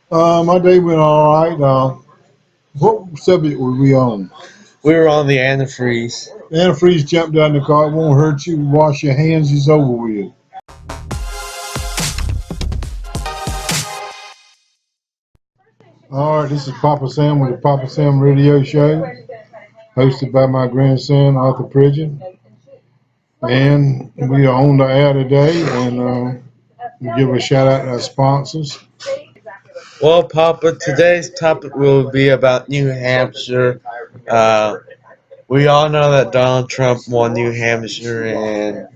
My day went all right. What subject were we on? We were on the antifreeze. Antifreeze jumped down the car. It won't hurt you. Wash your hands. It's over with. All right, this is Papa Sam with the Papa Sam Radio Show, hosted by my grandson Arthur Pridgeon. And we are on the air today, and we give a shout out to our sponsors. Well, Papa, today's topic will be about New Hampshire. Uh, we all know that Donald Trump won New Hampshire, and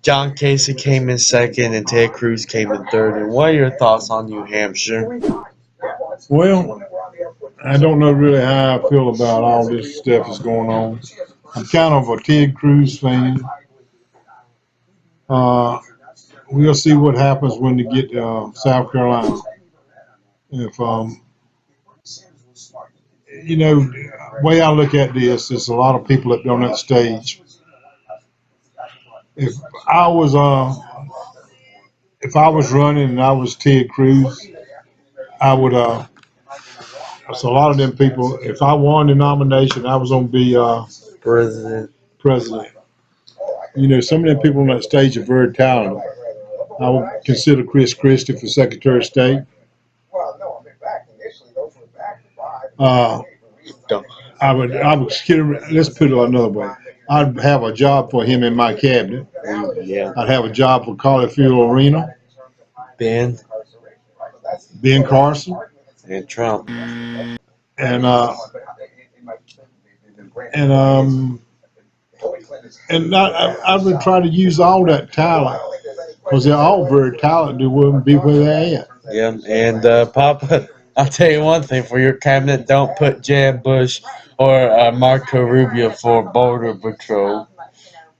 John Casey came in second, and Ted Cruz came in third. And what are your thoughts on New Hampshire? Well, I don't know really how I feel about all this stuff that's going on. I'm kind of a Ted Cruz fan. Uh, we'll see what happens when they get to South Carolina. If the way I look at this is a lot of people up on that stage. If I was if I was running and I was Ted Cruz, I would so a lot of them people. If I won the nomination, I was gonna be President. president. Some of them people on that stage are very talented. I would consider Chris Christie for Secretary of State. Uh, I would consider, let's put it another way. I'd have a job for him in my cabinet. Yeah. I'd have a job for Caulfield Arena, Ben Ben Carson, and Trump. and and um I would try to use all that talent because they're all very talented. They wouldn't be where they're at. Yeah, and Papa, I'll tell you one thing: for your cabinet, don't put Jeb Bush or Marco Rubio for Border Patrol.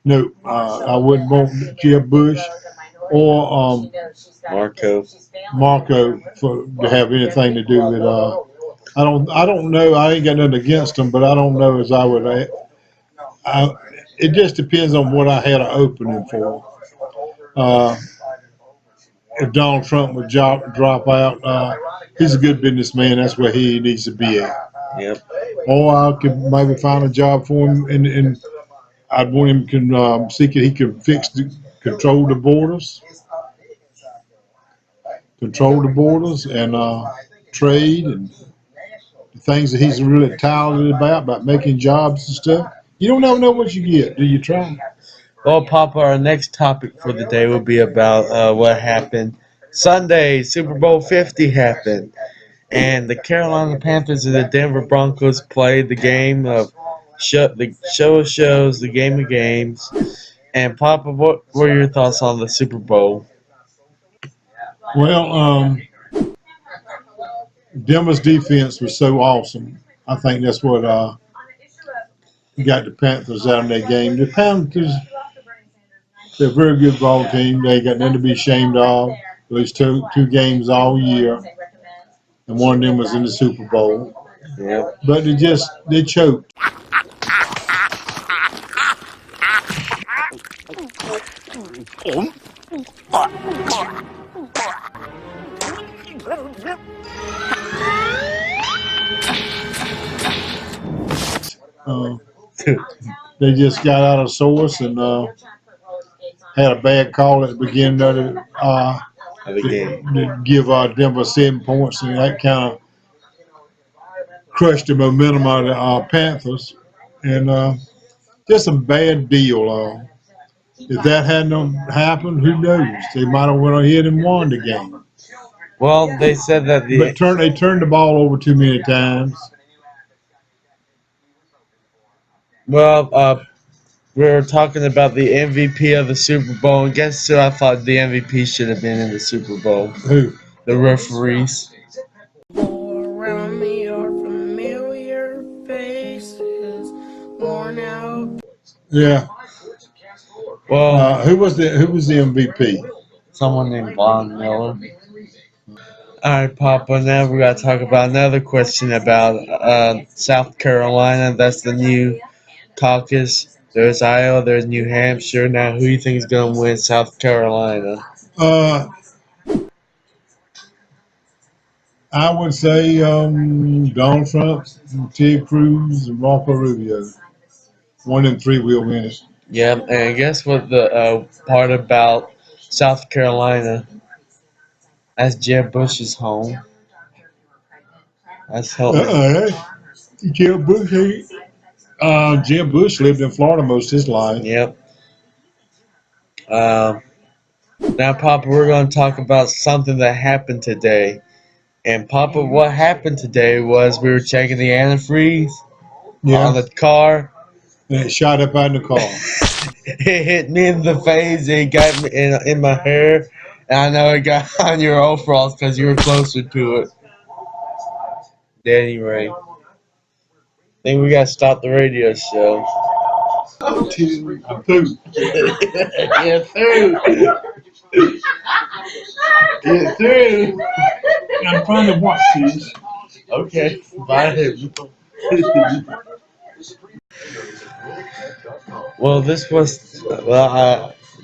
No, I wouldn't want Jeb Bush or Marco. Marco to have anything to do with. I don't know. I ain't got nothing against them, but I don't know as I would. It just depends on what I had an opening for. Uh, if Donald Trump would drop out, he's a good businessman. That's where he needs to be at. Yep. Or I could maybe find a job for him, and I'd want him to see if he could control the borders, and trade and the things that he's really talented about making jobs and stuff. You don't ever know what you get. Do you try? Well, Papa, our next topic for the day will be about what happened Sunday. Super Bowl 50 happened, and the Carolina Panthers and the Denver Broncos played the game of the show of shows, the game of games. And Papa, what were your thoughts on the Super Bowl? Well, Denver's defense was so awesome. I think that's what got the Panthers out in that game. The Panthers, they're a very good ball team. They got nothing to be ashamed of. Those two games all year, and one of them was in the Super Bowl. Yeah. But they choked. Uh, they just got out of source and had a bad call at the beginning of The game. to give Denver 7 points, and that kind of crushed the momentum of the Panthers. And just a bad deal. If that hadn't happened, who knows? They might have went ahead and won the game. Well, they said that But they turned the ball over too many times. We were talking about the MVP of the Super Bowl, and guess who I thought the MVP should have been in the Super Bowl? Who? The referees. All around me are familiar faces, worn out. Yeah. Well, Who was the MVP? someone named Von Miller. Alright, Papa, now we gotta talk about another question about South Carolina. That's the new caucus. There's Iowa, there's New Hampshire. Now, who do you think is gonna win South Carolina? Uh, I would say Donald Trump, Ted Cruz, and Marco Rubio. One in three will win it. Yeah, and guess what the part about South Carolina? That's Jeb Bush's home. That's Hilton. Jeb Bush. Jeb Bush lived in Florida most of his life. Yep. Um, Now, Papa, we're going to talk about something that happened today. And Papa, what happened today was we were checking the antifreeze on the car. And it shot up out in the car. It hit me in the face. It got me in my hair. And I know it got on your overalls because you were closer to it. Anyway, I think we got to stop the radio show. I'm through. Get through. Get through. I'm trying to watch this. Okay, bye. Well, this was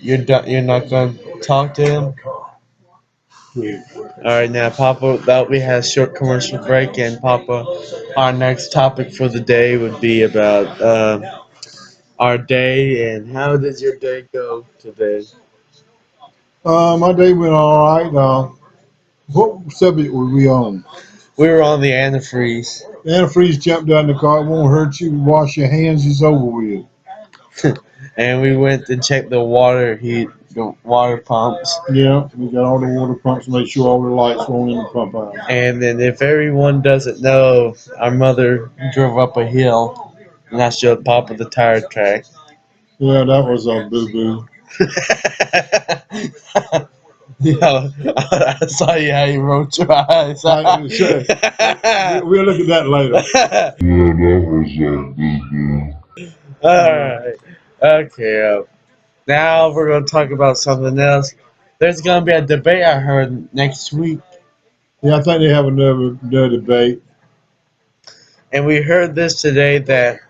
you're not going to talk to him. Yeah. All right, now, Papa, that we had a short commercial break, and Papa, our next topic for the day would be about our day and how did your day go today? My day went all right. What subject were we on? We were on the antifreeze, The antifreeze jumped out in the car. It won't hurt you. Wash your hands. It's over with. and we went and checked the water pumps. Yeah, we got all the water pumps. Make sure all the lights were on in the pump house. And then, if everyone doesn't know, our mother drove up a hill, and I showed Papa the tire track. Yeah, that was a boo-boo. Yeah, I saw you how you rolled your eyes. We'll look at that later. Yeah, that was a boo-boo. Alright. Okay. Now we're going to talk about something else. There's going to be a debate I heard next week. Yeah, I think they have another debate. And we heard this today that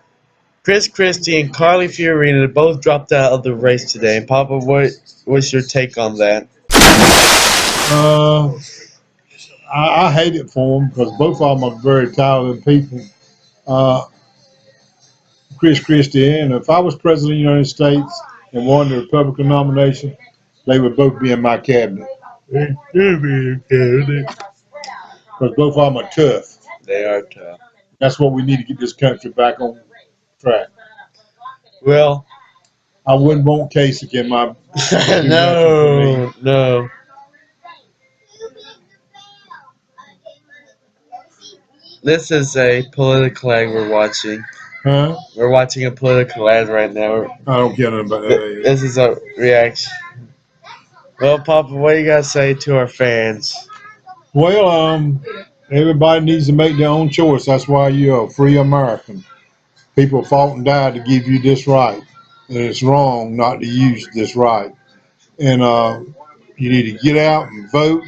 Chris Christie and Carly Fiorina both dropped out of the race today. And Papa, what's your take on that? I hate it for them because both of them are very talented people. Chris Christie, and if I was president of the United States and won the Republican nomination, they would both be in my cabinet. Because both of them are tough. They are tough. That's what we need to get this country back on track. Well, I wouldn't want Kasich in my. No. This is a political ad we're watching. Huh? We're watching a political ad right now. I don't care nothing about that. This is a reaction. Well, Papa, what do you got to say to our fans? Well, everybody needs to make their own choice. That's why you're a free American. People fought and died to give you this right. And it's wrong not to use this right. And you need to get out and vote.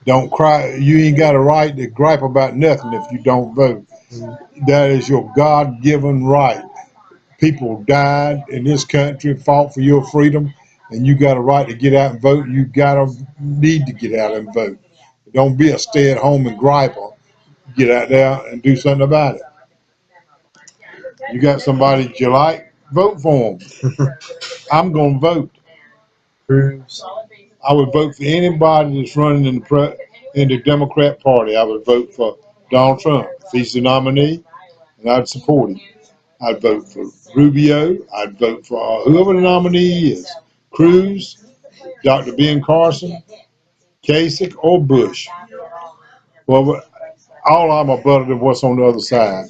Don't cry. You ain't got a right to gripe about nothing if you don't vote. That is your God-given right. People died in this country, fought for your freedom, and you got a right to get out and vote. You need to get out and vote. Don't be a stay-at-home and griper. Get out there and do something about it. You got somebody that you like, vote for them. I'm going to vote. I would vote for anybody that's running in the Democrat Party. I would vote for Donald Trump. If he's the nominee, and I'd support him. I'd vote for Rubio. I'd vote for whoever the nominee is. Cruz, Dr. Ben Carson, Kasich, or Bush. Well, all of them are better than what's on the other side.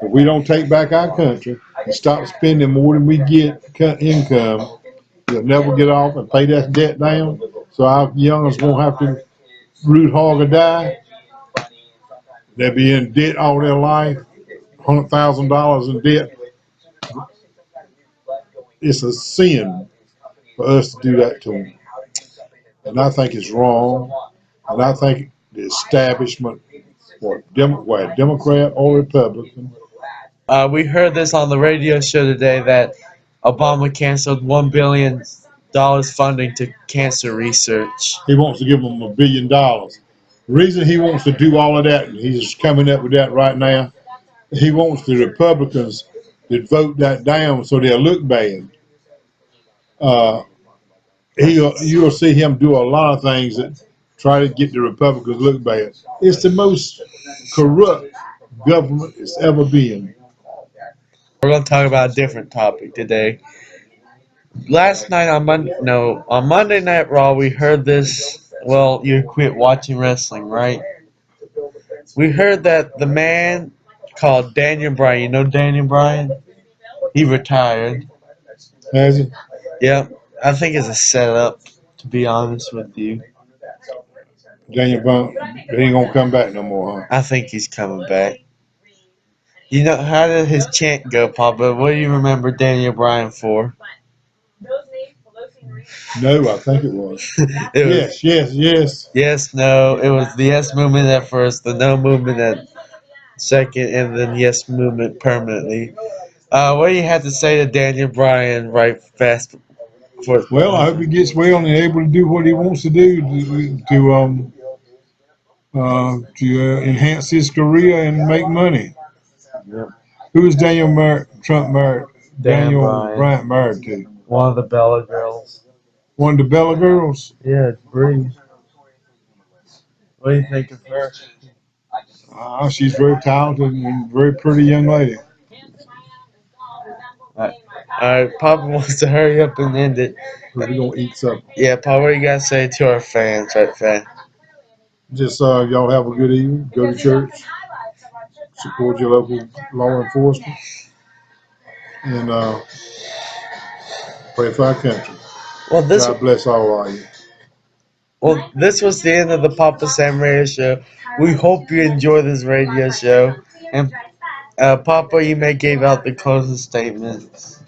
If we don't take back our country and stop spending more than we get income, we'll never get off and pay that debt down. So our youngers won't have to root hog or die. They'll be in debt all their life, $100,000 in debt. It's a sin for us to do that to them. And I think it's wrong. And I think the establishment, whether Democrat or Republican. We heard this on the radio show today that Obama canceled $1 billion funding to cancer research. He wants to give them $1 billion. The reason he wants to do all of that, and he's coming up with that right now, he wants the Republicans to vote that down so they'll look bad. You'll see him do a lot of things that try to get the Republicans to look bad. It's the most corrupt government it's ever been. We're going to talk about a different topic today. Last night on Monday Night Raw, we heard this. Well, you quit watching wrestling, right? We heard that the man called Daniel Bryan. You know Daniel Bryan? He retired. Has he? Yep. I think it's a setup, to be honest with you. Daniel Bryan, he ain't gonna come back no more, huh? I think he's coming back. You know, how did his chant go, Papa? What do you remember Daniel Bryan for? No, I think it was. It was Yes. yes, no. It was the yes movement at first, the no movement at second, and then yes movement permanently. What do you have to say to Daniel Bryan right fast for? Well, I hope he gets well and able to do what he wants to do to enhance his career and make money. Yep. Who is Trump married? Daniel Daniel Bryant married to? One of the Bella girls. One of the Bella girls? Yeah, it's Bree. What do you think of her? She's very talented and very pretty young lady. Alright, Papa wants to hurry up and end it. We're gonna eat something. Yeah, Papa, what do you got to say to our fans right fast? Just y'all have a good evening. Go to church. Support your local law enforcement. And pray for our country. Well, God bless all of you. Well, this was the end of the Papa Sam Radio Show. We hope you enjoy this radio show. And Papa, you may give out the closing statements.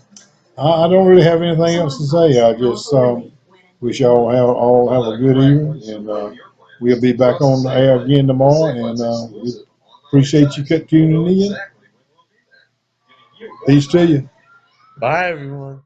I don't really have anything else to say. I just wish y'all all have a good evening, and we'll be back on the air again tomorrow. And we appreciate you tuning in. Peace to you. Bye, everyone.